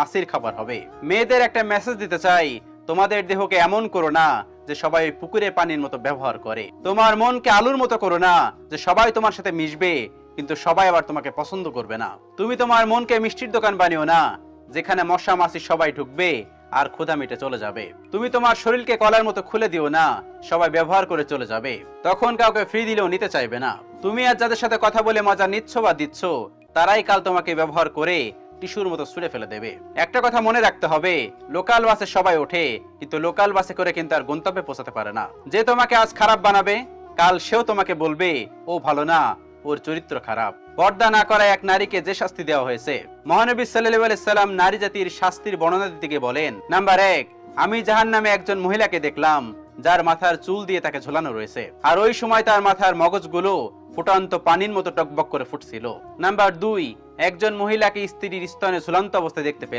মাছির খাবার হবে। মেয়েদের একটা মেসেজ দিতে চাই, তোমাদের দেহকে এমন করো না যে সবাই পুকুরের পানির মতো ব্যবহার করে। তোমার মনকে আলুর মতো করো না যে সবাই তোমার সাথে মিশবে কিন্তু সবাই আবার তোমাকে পছন্দ করবে না। তুমি তোমার মনকে মিষ্টির দোকান বানিও না যেখানে মশা মাছি সবাই ঢুকবে আর ক্ষুধা মিটে চলে যাবে। তুমি তোমার শরীরকে কলার মতো খুলে দিও না, সবাই ব্যবহার করে চলে যাবে, তখন কাউকে ফ্রি দিলেও নিতে চাইবে না। তুমি আর যাদের সাথে কথা বলে মজা নিচ্ছ বা দিচ্ছ, তারাই কাল তোমাকে ব্যবহার করে টিস্যুর মতো ছুঁড়ে ফেলে দেবে। একটা কথা মনে রাখতে হবে, লোকাল বাসে সবাই ওঠে কিন্তু লোকাল বাসে করে কিন্তু আর গন্তব্যে পৌঁছাতে পারে না। যে তোমাকে আজ খারাপ বানাবে, কাল সেও তোমাকে বলবে ও ভালো না, ওর চরিত্র খারাপ। পর্দা না করা এক নারীকে যে শাস্তি দেওয়া হয়েছে, মহানবী সাল্লাল্লাহু আলাইহি সাল্লাম নারী জাতির শাস্তির বর্ণনা দিতে গিয়ে বলেন, নাম্বার 1, আমি জাহান্নামে একজন মহিলাকে দেখলাম যার মাথার চুল দিয়ে তাকে ঝোলানো রয়েছে, আর ওই সময় তার মাথার মগজগুলো ফুটন্ত পানির মতো টকবক করে ফুটছিল। নাম্বার 2, একজন মহিলাকে স্ত্রীর স্তনে ঝুলন্ত অবস্থায় দেখতে পেলাম।